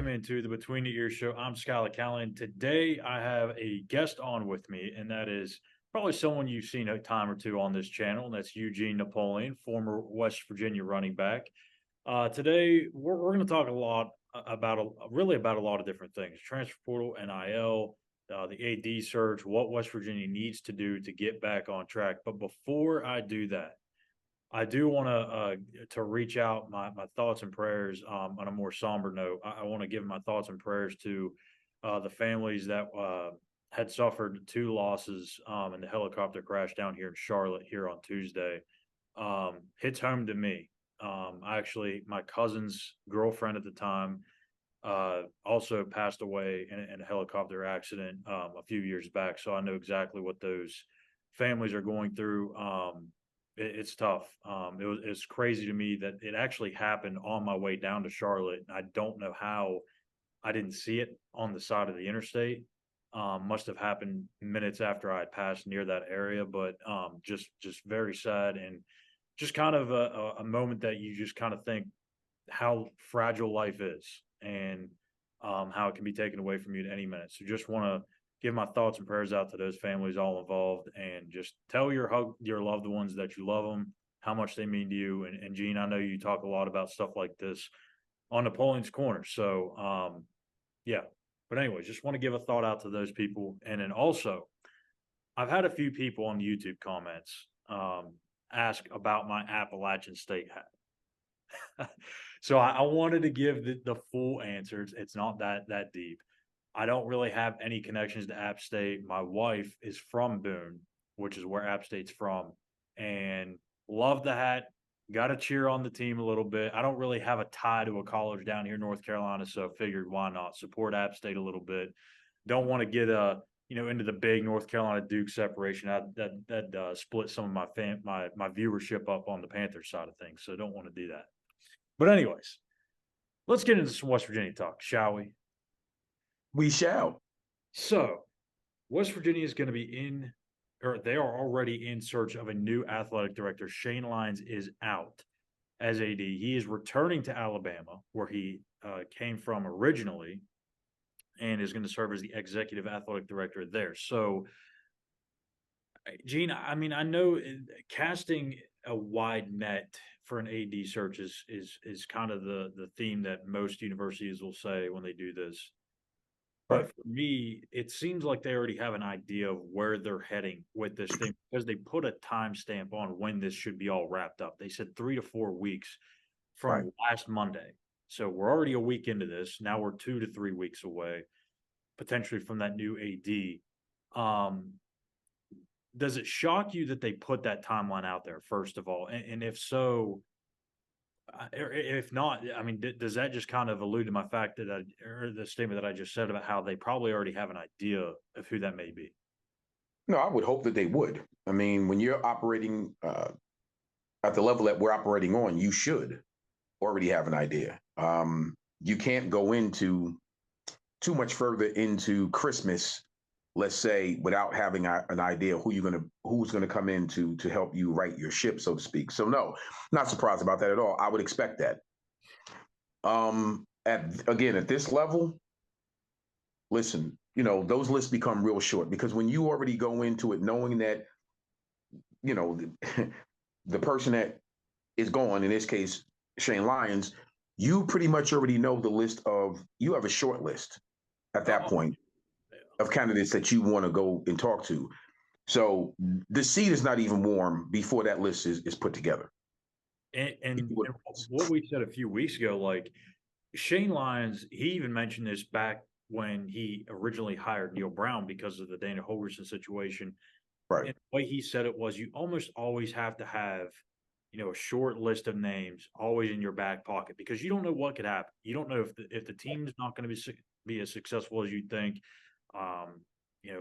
Welcome into the Between the Ears show. I'm Skylar Callan. Today I have a guest on with me, and that is probably someone you've seen a time or two on this channel, and that's Eugene Napoleon, former West Virginia running back. Today we're going to talk a lot about a lot of different things: transfer portal, NIL, the AD search, what West Virginia needs to do to get back on track. But before I do that, I do want to reach out my thoughts and prayers on a more somber note. I want to give my thoughts and prayers to the families that had suffered two losses in the helicopter crash down here in Charlotte here on Tuesday. Hits home to me. My cousin's girlfriend at the time also passed away in a helicopter accident a few years back. So I know exactly what those families are going through. It's tough. It's crazy to me that it actually happened on my way down to Charlotte. I don't know how I didn't see it on the side of the interstate. Must have happened minutes after I had passed near that area, but just very sad and just kind of a moment that you just kind of think how fragile life is and how it can be taken away from you at any minute. So just want to give my thoughts and prayers out to those families all involved, and just tell your loved ones that you love them, how much they mean to you. And Gene, I know you talk a lot about stuff like this on Napoleon's Corner. So, yeah. But anyway, just want to give a thought out to those people. And then also, I've had a few people on the YouTube comments ask about my Appalachian State hat. So I wanted to give the full answer. It's not that deep. I don't really have any connections to App State. My wife is from Boone, which is where App State's from, and love the hat. Got to cheer on the team a little bit. I don't really have a tie to a college down here in North Carolina, so figured why not support App State a little bit. Don't want to get into the big North Carolina Duke separation. That split some of my viewership up on the Panthers side of things, so don't want to do that. But anyways, let's get into some West Virginia talk, shall we? We shall. So, West Virginia is going to be they are already in search of a new athletic director. Shane Lyons is out as AD. He is returning to Alabama, where he came from originally, and is going to serve as the executive athletic director there. So, Gene, I mean, I know casting a wide net for an AD search is kind of the theme that most universities will say when they do this. But for me, it seems like they already have an idea of where they're heading with this thing, because they put a timestamp on when this should be all wrapped up. They said 3 to 4 weeks from last Monday. So we're already a week into this. Now we're 2 to 3 weeks away, potentially, from that new AD. Does it shock you that they put that timeline out there, first of all? And if so, if not, I mean, does that just kind of allude to my fact or the statement that I just said about how they probably already have an idea of who that may be? No, I would hope that they would. I mean, when you're operating at the level that we're operating on, you should already have an idea. You can't go into too much further into Christmas, let's say, without having an idea who's gonna come in to help you right your ship, so to speak. So no, not surprised about that at all. I would expect that. At this level, listen, those lists become real short, because when you already go into it knowing that, the person that is gone, in this case, Shane Lyons, you pretty much already know you have a short list at that point of candidates that you want to go and talk to. So the seat is not even warm before that list is put together. And what we said a few weeks ago, like Shane Lyons, he even mentioned this back when he originally hired Neil Brown because of the Dana Holgorsen situation. Right. And the way he said it was, you almost always have to have, a short list of names always in your back pocket, because you don't know what could happen. You don't know if the team's not going to be as successful as you think.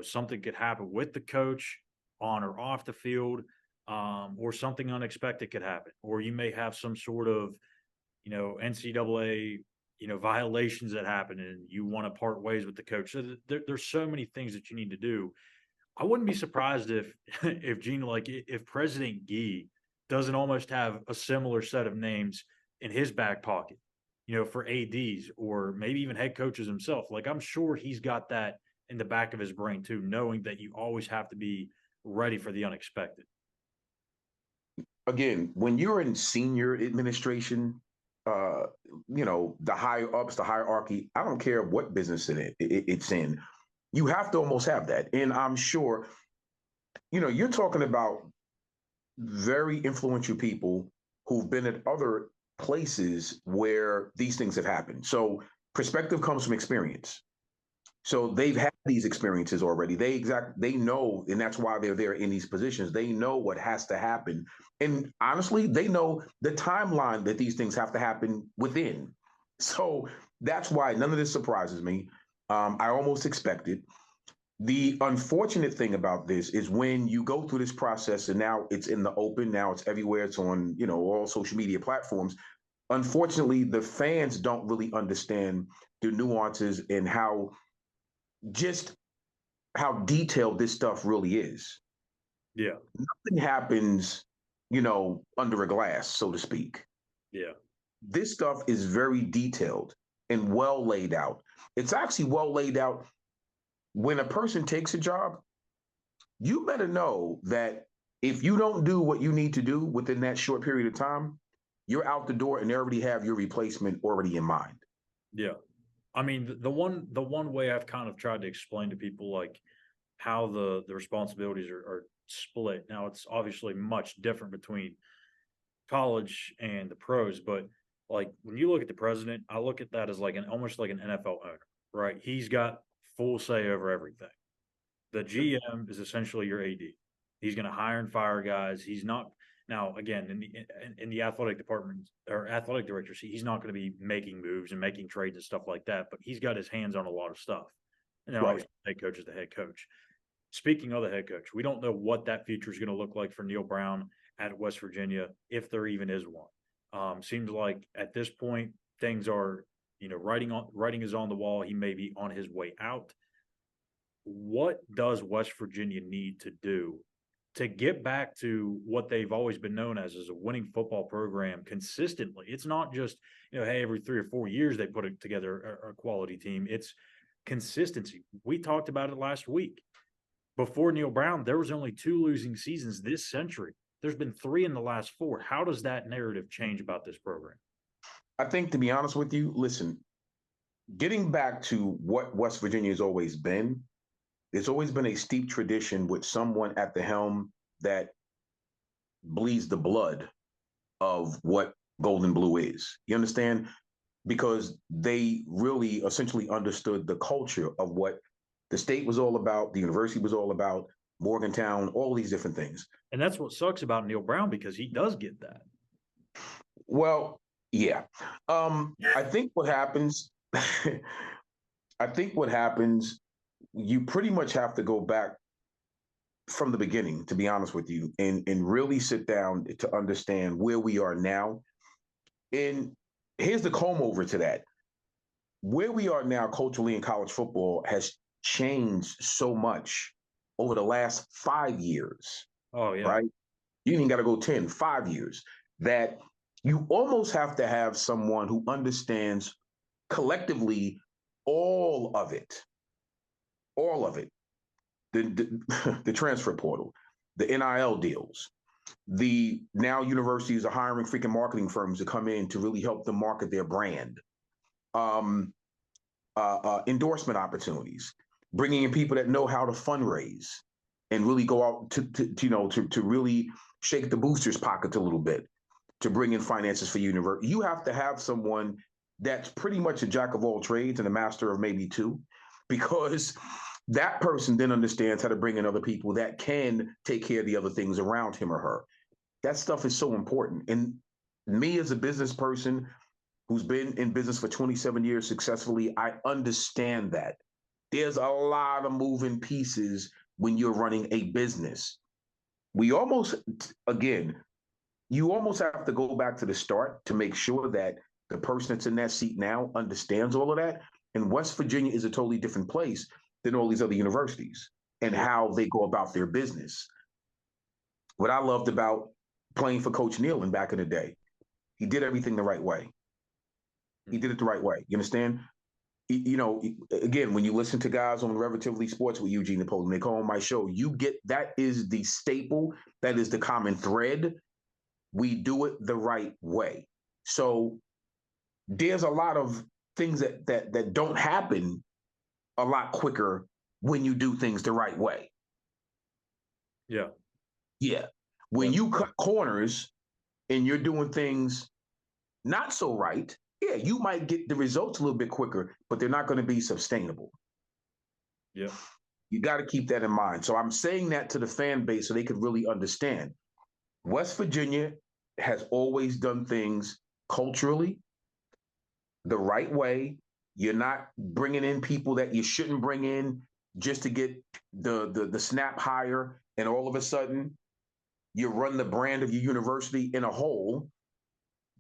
Something could happen with the coach on or off the field, or something unexpected could happen, or you may have some sort of, NCAA, violations that happen, and you want to part ways with the coach. So there's so many things that you need to do. I wouldn't be surprised if Gene, if President Gee doesn't almost have a similar set of names in his back pocket. for ADs or maybe even head coaches himself. Like, I'm sure he's got that in the back of his brain too, knowing that you always have to be ready for the unexpected. Again, when you're in senior administration, the higher ups, the hierarchy, I don't care what business it's in, you have to almost have that. And I'm sure, you're talking about very influential people who've been at other places where these things have happened. So perspective comes from experience. So they've had these experiences already. They know, and that's why they're there in these positions. They know what has to happen. And honestly, they know the timeline that these things have to happen within. So that's why none of this surprises me. I almost expected. The unfortunate thing about this is when you go through this process and now it's in the open, now it's everywhere, it's on, all social media platforms. Unfortunately, the fans don't really understand the nuances and just how detailed this stuff really is. Yeah. Nothing happens, under a glass, so to speak. Yeah. This stuff is very detailed and well laid out. It's actually well laid out. When a person takes a job, you better know that if you don't do what you need to do within that short period of time, you're out the door and they already have your replacement already in mind. Yeah. I mean, the one way I've kind of tried to explain to people like how the responsibilities are split. Now it's obviously much different between college and the pros, but like when you look at the president, I look at that as like an almost like an NFL owner, right? He's got full say over everything. The GM is essentially your AD. He's going to hire and fire guys. He's not now again in the athletic department or athletic director. He's not going to be making moves and making trades and stuff like that. But he's got his hands on a lot of stuff. And then Right. obviously, the head coach is the head coach. Speaking of the head coach, we don't know what that future is going to look like for Neil Brown at West Virginia, if there even is one. Seems like at this point things are, writing is on the wall. He may be on his way out. What does West Virginia need to do to get back to what they've always been known as a winning football program consistently? It's not just, hey, every 3 or 4 years they put it together a quality team. It's consistency. We talked about it last week. Before Neil Brown, there was only 2 losing seasons this century. There's been 3 in the last 4. How does that narrative change about this program? I think, to be honest with you, listen, getting back to what West Virginia has always been, there's always been a steep tradition with someone at the helm that bleeds the blood of what gold and blue is. You understand? Because they really essentially understood the culture of what the state was all about, the university was all about, Morgantown, all these different things. And that's what sucks about Neil Brown because he does get that. Well, yeah. I think what happens, I think what happens, you pretty much have to go back from the beginning, to be honest with you, and really sit down to understand where we are now. And here's the comb over to that. Where we are now culturally in college football has changed so much over the last 5 years, Oh yeah. right? You ain't got to go 10, 5 years, that you almost have to have someone who understands collectively all of it, all of it. The transfer portal, the NIL deals, the now universities are hiring freaking marketing firms to come in to really help them market their brand. Endorsement opportunities, bringing in people that know how to fundraise and really go out to really shake the boosters' pockets a little bit to bring in finances for university. You have to have someone that's pretty much a jack of all trades and a master of maybe two, because that person then understands how to bring in other people that can take care of the other things around him or her. That stuff is so important. And me as a business person who's been in business for 27 years successfully, I understand that. There's a lot of moving pieces when you're running a business. We almost, again, you almost have to go back to the start to make sure that the person that's in that seat now understands all of that. And West Virginia is a totally different place than all these other universities and how they go about their business. What I loved about playing for Coach Nealon back in the day, he did everything the right way. He did it the right way. You understand? You know, again, when you listen to guys on Relatively Sports with Eugene Napoleon, they call on my show, you get that is the staple, that is the common thread. We do it the right way. So there's a lot of things that don't happen a lot quicker when you do things the right way. Yeah. Yeah. When you cut corners and you're doing things not so right, yeah, you might get the results a little bit quicker, but they're not going to be sustainable. Yeah. You got to keep that in mind. So I'm saying that to the fan base so they could really understand. West Virginia has always done things culturally the right way. You're not bringing in people that you shouldn't bring in just to get the snap higher, and all of a sudden you run the brand of your university in a hole.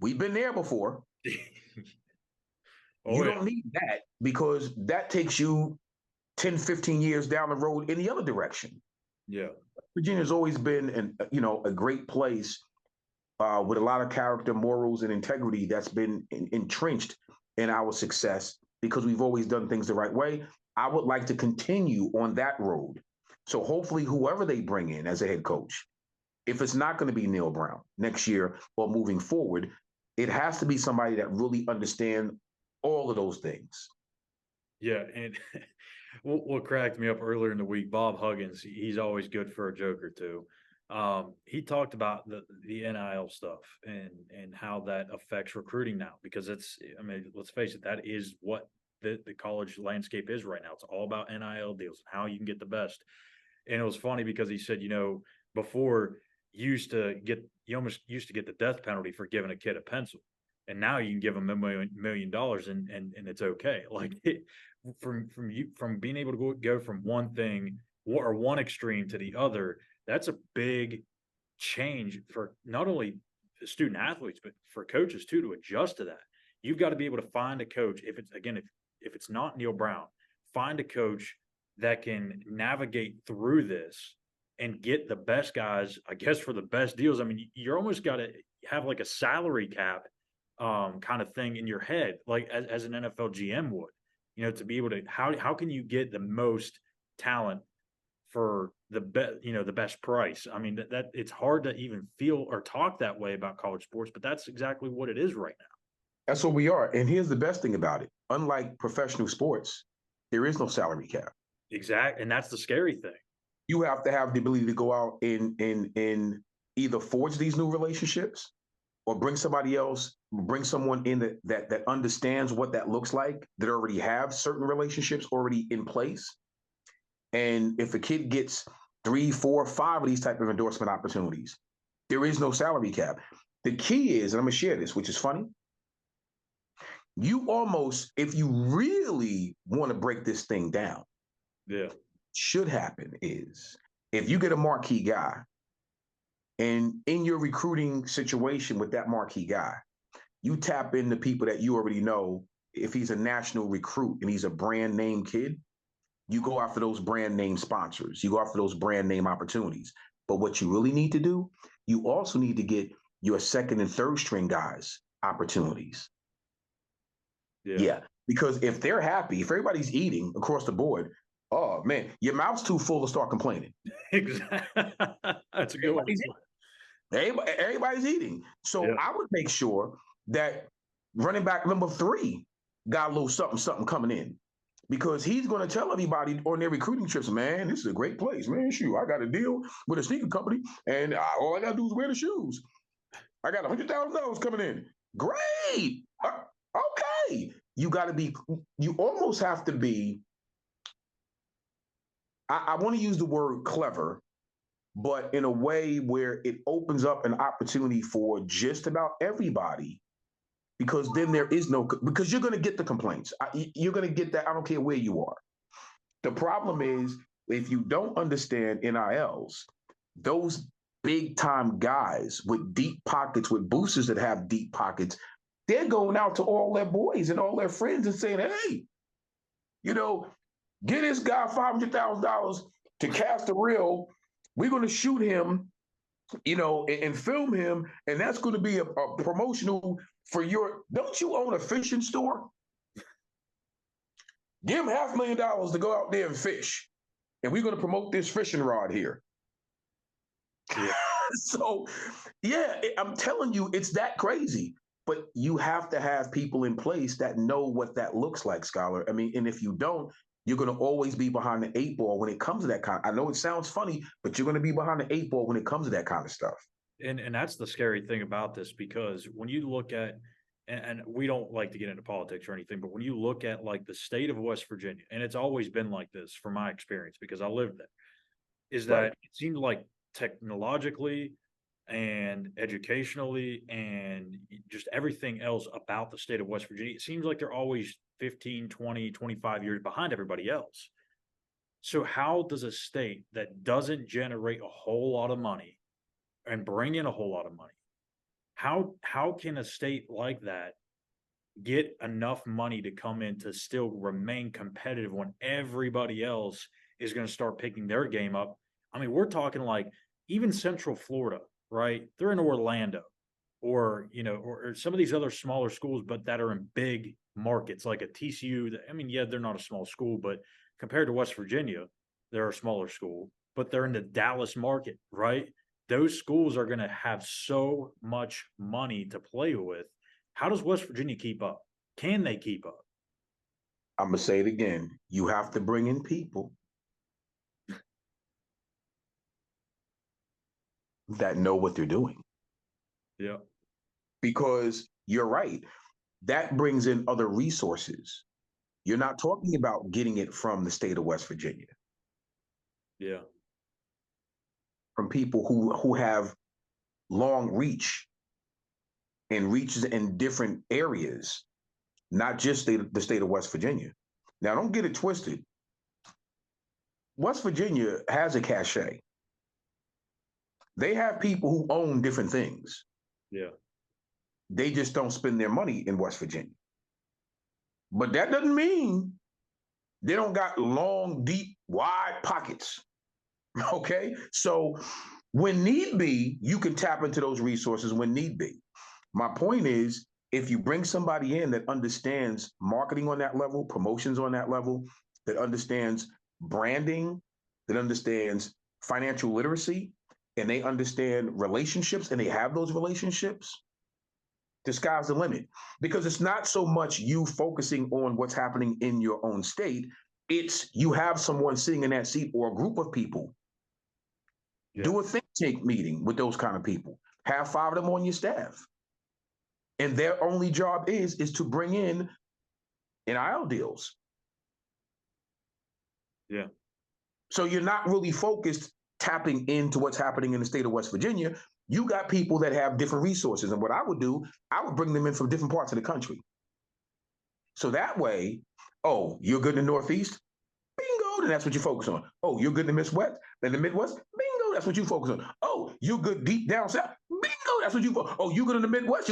We've been there before. You don't need that, because that takes you 10, 15 years down the road in the other direction. Yeah. Virginia's always been a great place with a lot of character, morals, and integrity that's been entrenched in our success because we've always done things the right way. I would like to continue on that road. So hopefully whoever they bring in as a head coach, if it's not going to be Neil Brown next year or moving forward, it has to be somebody that really understands all of those things. Yeah. And what cracked me up earlier in the week, Bob Huggins, he's always good for a joke or two. He talked about the NIL stuff and how that affects recruiting now, because I mean, let's face it, that is what the college landscape is right now. It's all about NIL deals and how you can get the best. And it was funny because he said, before you almost used to get the death penalty for giving a kid a pencil. And now you can give them $1 million and it's okay. Like from being able to go from one thing or one extreme to the other, that's a big change for not only student athletes, but for coaches too, to adjust to that. You've got to be able to find a coach. If it's not Neil Brown, find a coach that can navigate through this and get the best guys, I guess, for the best deals. I mean, you're almost got to have like a salary cap kind of thing in your head, like as an NFL GM would, to be able to, how can you get the most talent for the best price? I mean, that it's hard to even feel or talk that way about college sports, but that's exactly what it is right now. That's what we are. And here's the best thing about it. Unlike professional sports, there is no salary cap. Exactly. And that's the scary thing. You have to have the ability to go out and either forge these new relationships or bring someone in that understands what that looks like, that already have certain relationships already in place. And if a kid gets 3, 4, 5 of these type of endorsement opportunities, there is no salary cap. The key is, and I'm going to share this, which is funny, you almost, if you really want to break this thing down, should happen is if you get a marquee guy, and in your recruiting situation with that marquee guy, you tap into people that you already know. If he's a national recruit and he's a brand name kid, you go after those brand name sponsors. You go after those brand name opportunities. But what you really need to do, you also need to get your second and third string guys opportunities. Yeah. Because if they're happy, if everybody's eating across the board, oh man, your mouth's too full to start complaining. Exactly. That's a good one. Everybody's eating. So I would make sure that running back number 3 got a little something coming in, because he's going to tell everybody on their recruiting trips, man, this is a great place, man. Shoot, I got a deal with a sneaker company, and all I got to do is wear the shoes. I got $100,000 coming in. Great. Okay. You almost have to be, I want to use the word clever, but in a way where it opens up an opportunity for just about everybody, because then because you're going to get the complaints. You're going to get that. I don't care where you are. The problem is, if you don't understand NILs, those big time guys with deep pockets, with boosters that have deep pockets, they're going out to all their boys and all their friends and saying, hey, get this guy $500,000 to cast a reel. We're going to shoot him and film him, and that's going to be a promotional for your. Don't you own a fishing store? Give him $500,000 to go out there and fish, and we're going to promote this fishing rod here. Yeah. So, yeah, I'm telling you, it's that crazy. But you have to have people in place that know what that looks like, Scholar. I mean, and if you don't, you're going to always be behind the eight ball when it comes to that kind. I know it sounds funny, but you're going to be behind the eight ball when it comes to that kind of stuff. And that's the scary thing about this, because when you look at, and we don't like to get into politics or anything, but when you look at like the state of West Virginia, and it's always been like this from my experience because I lived there, is that Right. it seemed like technologically and educationally and just everything else about the state of West Virginia, it seems like they're always 15, 20, 25 years behind everybody else. So how does a state that doesn't generate a whole lot of money and bring in a whole lot of money, how can a state like that get enough money to come in to still remain competitive when everybody else is going to start picking their game up? I mean, we're talking like even Central Florida, right? They're in Orlando, or or some of these other smaller schools, but that are in big markets like a TCU. I mean, yeah, they're not a small school, but compared to West Virginia, they're a smaller school, but they're in the Dallas market, right? Those schools are going to have so much money to play with. How does West Virginia keep up? Can they keep up? I'm going to say it again. You have to bring in people that know what they're doing. Yeah. Because you're right. That brings in other resources. You're not talking about getting it from the state of West Virginia, Yeah. from people who have long reach and reaches in different areas, not just the state of West Virginia. Now, don't get it twisted. West Virginia has a cachet. They have people who own different things. Yeah. They just don't spend their money in West Virginia. But that doesn't mean they don't got long, deep, wide pockets. Okay. So when need be, you can tap into those resources when need be. My point is, if you bring somebody in that understands marketing on that level, promotions on that level, that understands branding, that understands financial literacy, and they understand relationships and they have those relationships, the sky's the limit. Because it's not so much you focusing on what's happening in your own state, it's you have someone sitting in that seat or a group of people. Yeah. Do a think tank meeting with those kind of people. Have 5 of them on your staff. And their only job is to bring in NIL deals. Yeah. So you're not really focused tapping into what's happening in the state of West Virginia. You got people that have different resources. And what I would do, I would bring them in from different parts of the country. So that way, oh, you're good in the Northeast? Bingo, then that's what you focus on. Oh, you're good in the Midwest? Then the Midwest? Bingo, that's what you focus on. Oh, you're good deep down south? Bingo, that's what you focus on. Oh, you good in the Midwest?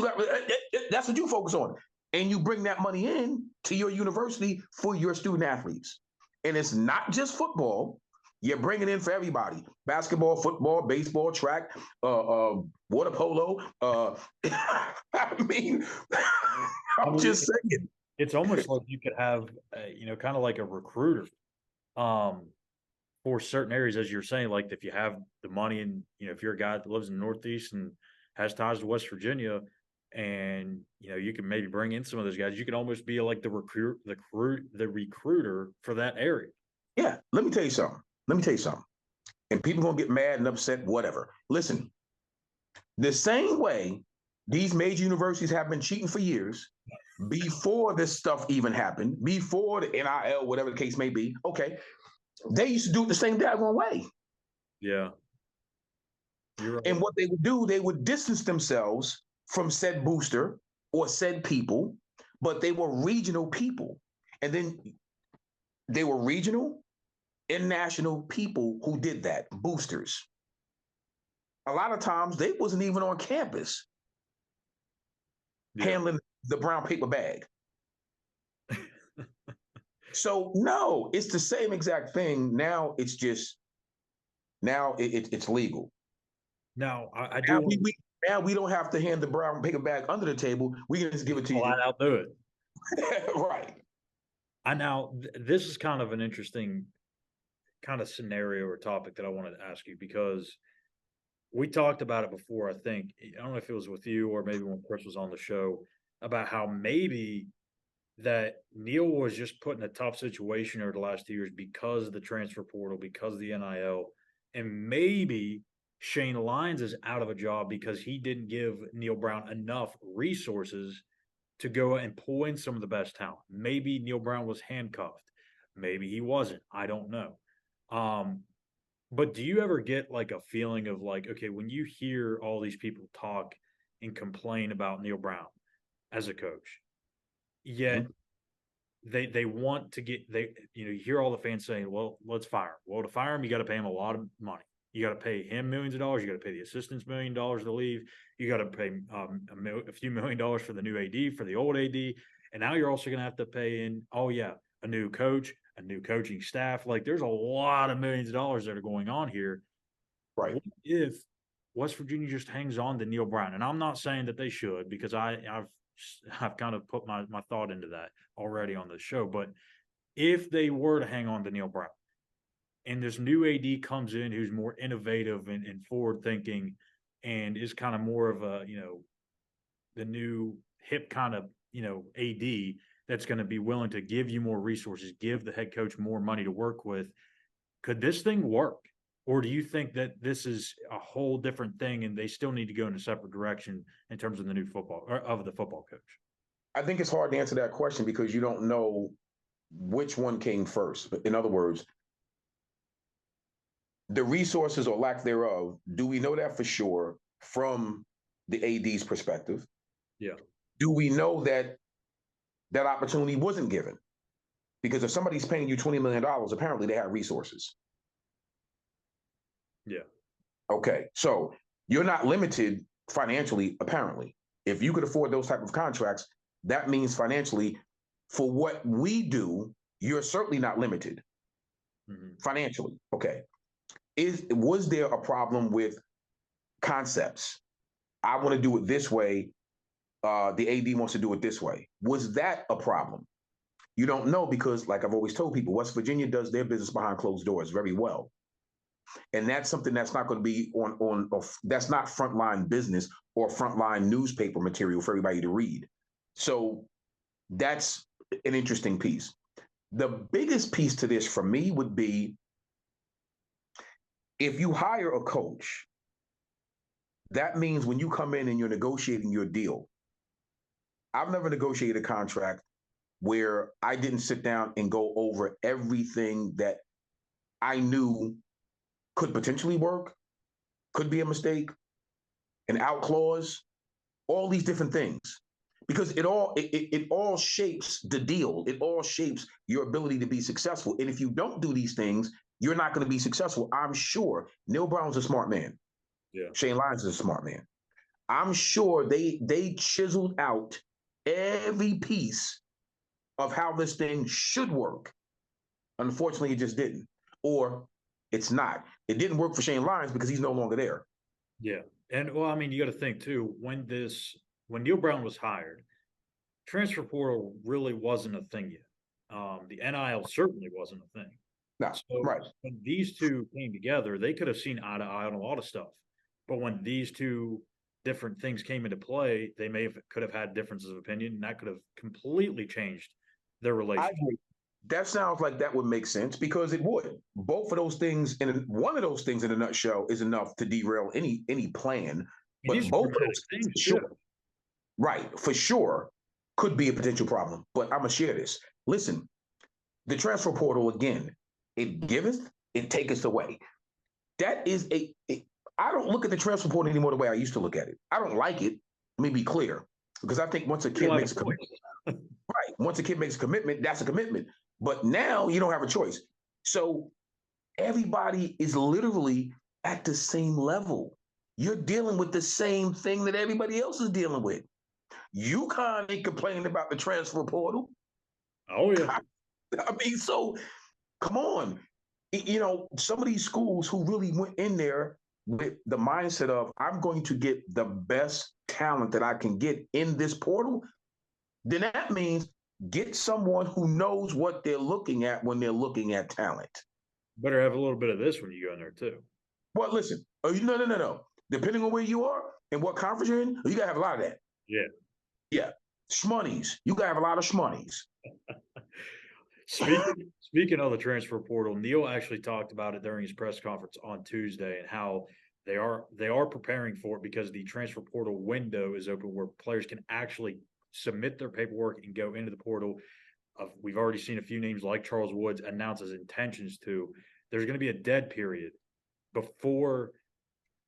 That's what you focus on. And you bring that money in to your university for your student athletes. And it's not just football. You're bringing in for everybody: basketball, football, baseball, track, water polo. I mean, I'm just saying. It's almost like you could have, kind of like a recruiter, um, for certain areas, as you're saying. Like if you have the money, and if you're a guy that lives in the Northeast and has ties to West Virginia, and you can maybe bring in some of those guys, you can almost be like the recruiter for that area. Yeah, let me tell you something. And people gonna get mad and upset, whatever. Listen, the same way these major universities have been cheating for years, before this stuff even happened, before the NIL, whatever the case may be, okay, they used to do it the same daggone way. Yeah. You're right. And what they would do, they would distance themselves from said booster or said people, but they were regional people. And then they were regional and national people who did that, boosters. A lot of times they wasn't even on campus handling the brown paper bag. So no, it's the same exact thing. Now it's just, it's legal. Now, I Now do we, want we now we don't have to hand the brown paper bag under the table. We can just give to it to flat you. out do it. Right. This is kind of an interesting kind of scenario or topic that I wanted to ask you because we talked about it before. I think I don't know if it was with you or maybe when Chris was on the show about how maybe that Neil was just put in a tough situation over the last 2 years because of the transfer portal, because of the NIL, and maybe Shane Lyons is out of a job because he didn't give Neil Brown enough resources to go and pull in some of the best talent. Maybe Neil Brown was handcuffed. Maybe he wasn't. I don't know. Um, but do you ever get like a feeling of like, okay, when you hear all these people talk and complain about Neil Brown as a coach, yet Mhm. they want to get you hear all the fans saying, well, let's fire him. Well, to fire him, you got to pay him a lot of money. You got to pay him millions of dollars. You got to pay the assistants $1 million to leave. You got to pay a few $1 million for the new AD, for the old AD, and now you're also going to have to pay in. Oh yeah, a new coach, a new coaching staff. Like there's a lot of millions of dollars that are going on here. Right. What if West Virginia just hangs on to Neil Brown? And I'm not saying that they should because I've kind of put my thought into that already on the show. But if they were to hang on to Neil Brown and this new AD comes in who's more innovative and forward thinking and is kind of more of a, the new hip kind of, AD that's going to be willing to give you more resources, give the head coach more money to work with, could this thing work? Or do you think that this is a whole different thing and they still need to go in a separate direction in terms of the new football or of the football coach? I think it's hard to answer that question because you don't know which one came first. But in other words, the resources or lack thereof, do we know that for sure from the AD's perspective? Yeah. Do we know that that opportunity wasn't given? Because if somebody's paying you $20 million, apparently they have resources. Yeah. Okay. So you're not limited financially, apparently. If you could afford those type of contracts, that means financially, for what we do, you're certainly not limited financially. Okay. Was there a problem with concepts? I want to do it this way. The AD wants to do it this way. Was that a problem? You don't know because, like I've always told people, West Virginia does their business behind closed doors very well, and that's something that's not going to be on that's not frontline business or frontline newspaper material for everybody to read. So that's an interesting piece. The biggest piece to this for me would be if you hire a coach, that means when you come in and you're negotiating your deal. I've never negotiated a contract where I didn't sit down and go over everything that I knew could potentially work, could be a mistake, an out clause, all these different things. Because it all shapes the deal. It all shapes your ability to be successful. And if you don't do these things, you're not going to be successful. I'm sure Neil Brown's a smart man. Yeah. Shane Lyons is a smart man. I'm sure they chiseled out every piece of how this thing should work. Unfortunately, it just didn't. Or it's not. It didn't work for Shane Lyons because he's no longer there. Yeah. And well, I mean, you got to think too, when Neil Brown was hired, transfer portal really wasn't a thing yet. The NIL certainly wasn't a thing. No, So right. when these two came together, they could have seen eye to eye on a lot of stuff. But when these two different things came into play, they could have had differences of opinion, and that could have completely changed their I relationship. agree. That sounds like that would make sense because it would. Both of those things, and one of those things in a nutshell, is enough to derail any plan. And But these are both of dramatic those things, things for too. sure, right, for sure, could be a potential problem. But I'm gonna share this. Listen, the transfer portal again, it giveth, it taketh away. That is I don't look at the transfer portal anymore the way I used to look at it. I don't like it. Let me be clear, because I think once a kid makes a commitment, right, once a kid makes a commitment, that's a commitment. But now you don't have a choice. So everybody is literally at the same level. You're dealing with the same thing that everybody else is dealing with. UConn ain't complaining about the transfer portal. Oh yeah. I mean, so come on. Some of these schools who really went in there with the mindset of I'm going to get the best talent that I can get in this portal, then that means get someone who knows what they're looking at when they're looking at talent. Better have a little bit of this when you go in there too. Well, listen, no. Depending on where you are and what conference you're in, you gotta have a lot of that. Yeah. Yeah. Shmoney's. You gotta have a lot of shmoney's. Speaking of the transfer portal, Neil actually talked about it during his press conference on Tuesday and how they are preparing for it because the transfer portal window is open where players can actually submit their paperwork and go into the portal. We've already seen a few names like Charles Woods announce his intentions to. There's going to be a dead period before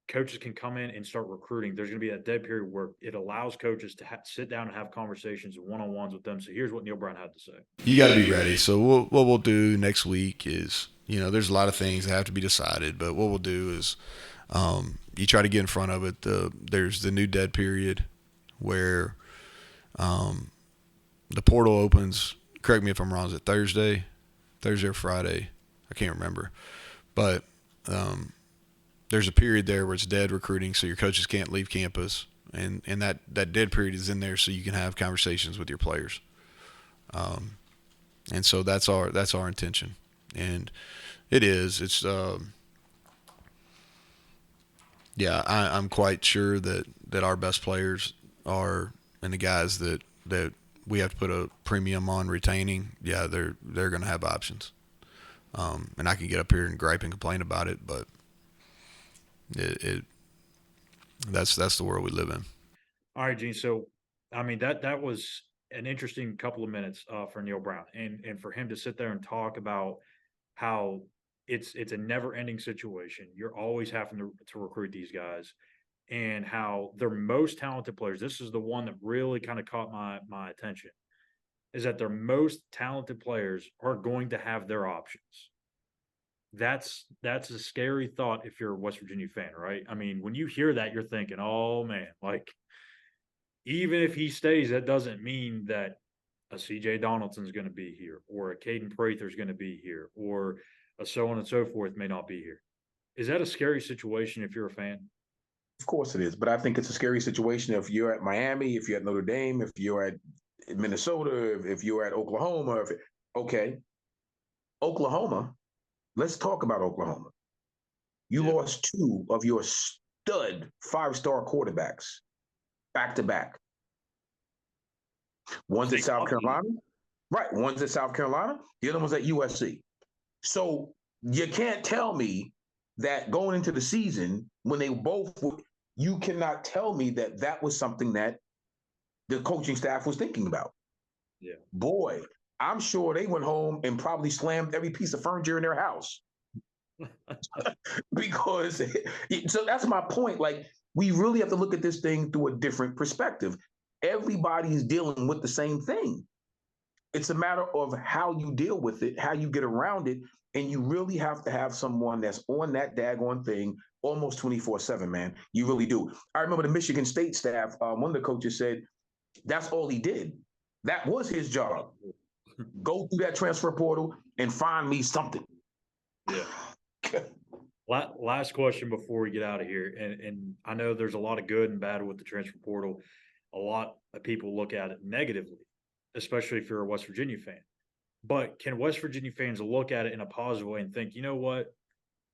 coaches can come in and start recruiting. There's going to be a dead period where it allows coaches to sit down and have conversations one-on-ones with them. So here's what Neil Brown had to say. You got to be ready. So what we'll do next week is, there's a lot of things that have to be decided, but what we'll do is you try to get in front of it. There's the new dead period where the portal opens. Correct me if I'm wrong. Is it Thursday or Friday? I can't remember. But there's a period there where it's dead recruiting, so your coaches can't leave campus, and that dead period is in there so you can have conversations with your players. And so that's our intention, and it's I'm quite sure that our best players are, and the guys that we have to put a premium on retaining, they're going to have options. And I can get up here and gripe and complain about it, but that's the world we live in. All right, Gene. So, I mean, that was an interesting couple of minutes for Neil Brown, and for him to sit there and talk about how it's a never ending situation. You're always having to recruit these guys, and how their most talented players. This is the one that really kind of caught my attention. Is that their most talented players are going to have their options. That's a scary thought if you're a West Virginia fan, right? I mean, when you hear that, you're thinking, oh man, like even if he stays, that doesn't mean that a CJ Donaldson's going to be here, or a Caden Prather's going to be here, or a so on and so forth may not be here. Is that a scary situation if you're a fan? Of course it is, but I think it's a scary situation if you're at Miami, if you're at Notre Dame, if you're at Minnesota, if you're at Oklahoma. Oklahoma, let's talk about Oklahoma. You lost two of your stud 5-star quarterbacks back to back. One's at South Carolina. Right. One's at South Carolina. The other one's at USC. So you can't tell me that going into the season, when they both you cannot tell me that was something that the coaching staff was thinking about. Yeah. Boy, I'm sure they went home and probably slammed every piece of furniture in their house. Because so that's my point. Like, we really have to look at this thing through a different perspective. Everybody's dealing with the same thing. It's a matter of how you deal with it, how you get around it, and you really have to have someone that's on that daggone thing almost 24/7, man. You really do. I remember the Michigan State staff, one of the coaches said, that's all he did. That was his job. Go through that transfer portal and find me something. Yeah. Last question before we get out of here. And I know there's a lot of good and bad with the transfer portal. A lot of people look at it negatively, especially if you're a West Virginia fan. But can West Virginia fans look at it in a positive way and think, you know what?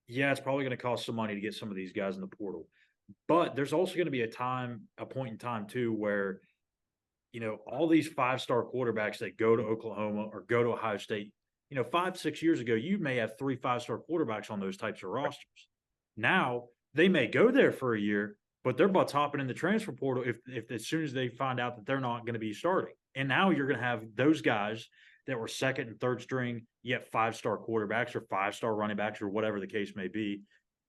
Yeah, it's probably going to cost some money to get some of these guys in the portal. But there's also going to be a point in time, too, where, all these 5-star quarterbacks that go to Oklahoma or go to Ohio State, 5-6 years ago, you may have 3 5-star quarterbacks on those types of rosters. Now, they may go there for a year, but they're butts hopping in the transfer portal if as soon as they find out that they're not going to be starting. And now you're going to have those guys that were second and third string, yet 5-star quarterbacks or 5-star running backs or whatever the case may be,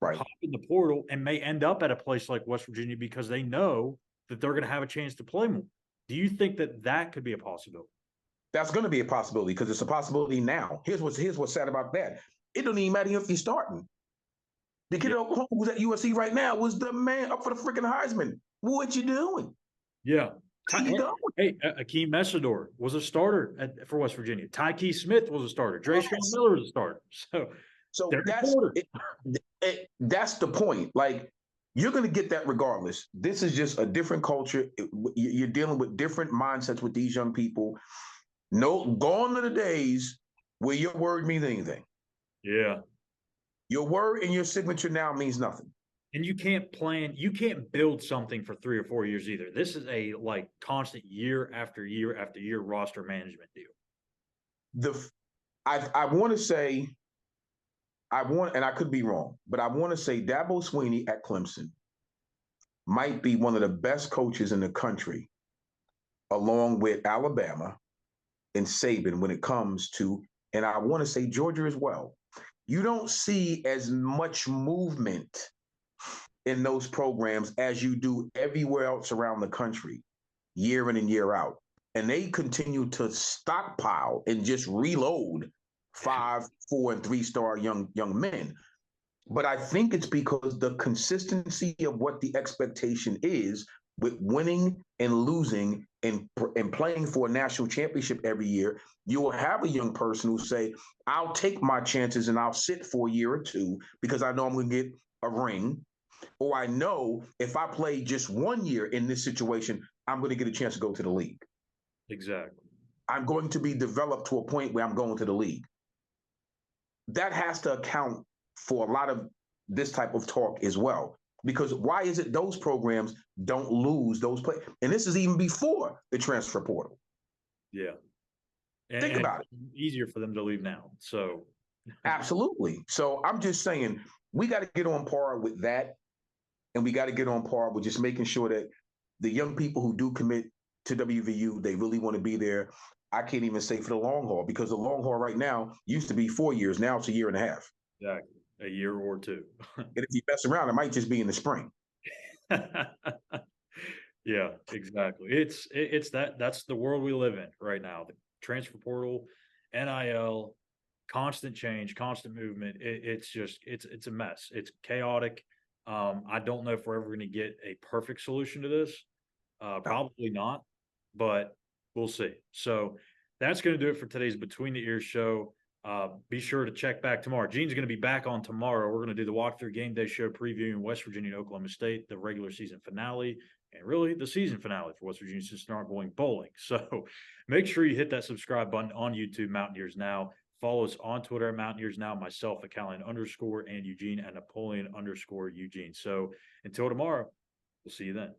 right, hop in the portal and may end up at a place like West Virginia because they know that they're going to have a chance to play more. Do you think that could be a possibility? That's going to be a possibility because it's a possibility now. Here's what's sad about that. It don't even matter if you're starting. The kid at Oklahoma who's at USC right now was the man up for the freaking Heisman. What you doing? Yeah. Hey, Akeem Messidor was a starter for West Virginia. Tyke Smith was a starter. Dre Miller was a starter. So They're that's that's the point. Like, you're going to get that regardless. This is just a different culture. You're dealing with different mindsets with these young people. No, gone are the days where your word means anything. Yeah. Your word and your signature now means nothing. And you can't build something for 3 or 4 years either. This is a like constant year after year after year roster management deal. I want to say, and I could be wrong, but I want to say Dabo Swinney at Clemson might be one of the best coaches in the country, along with Alabama and Saban when it comes to, and I want to say Georgia as well. You don't see as much movement in those programs as you do everywhere else around the country, year in and year out. And they continue to stockpile and just reload 5, 4, and 3-star young men. But I think it's because the consistency of what the expectation is with winning and losing and playing for a national championship every year. You will have a young person who say, I'll take my chances and I'll sit for a year or two because I know I'm going to get a ring. Or I know if I play just 1 year in this situation, I'm going to get a chance to go to the league. Exactly. I'm going to be developed to a point where I'm going to the league. That has to account for a lot of this type of talk as well. Because why is it those programs don't lose those players? And this is even before the transfer portal. Yeah. Think about it. Easier for them to leave now. So absolutely. So I'm just saying we got to get on par with that. And we got to get on par with just making sure that the young people who do commit to WVU, they really want to be there. I can't even say for the long haul, because the long haul right now used to be 4 years. Now it's a year and a half. Exactly. A year or two. And if you mess around, it might just be in the spring. Yeah, exactly. That's the world we live in right now. The transfer portal, NIL, constant change, constant movement. It's a mess. It's chaotic. I don't know if we're ever going to get a perfect solution to this. Probably not, but we'll see. So that's going to do it for today's Between the Ears show. Be sure to check back tomorrow. Gene's going to be back on tomorrow. We're going to do the walkthrough game day show previewing West Virginia and Oklahoma State, the regular season finale, and really the season finale for West Virginia since they're not going bowling. So make sure you hit that subscribe button on YouTube, Mountaineers Now. Follow us on Twitter at Mountaineers Now, myself at Callahan _ and Eugene at Napoleon _ Eugene. So until tomorrow, we'll see you then.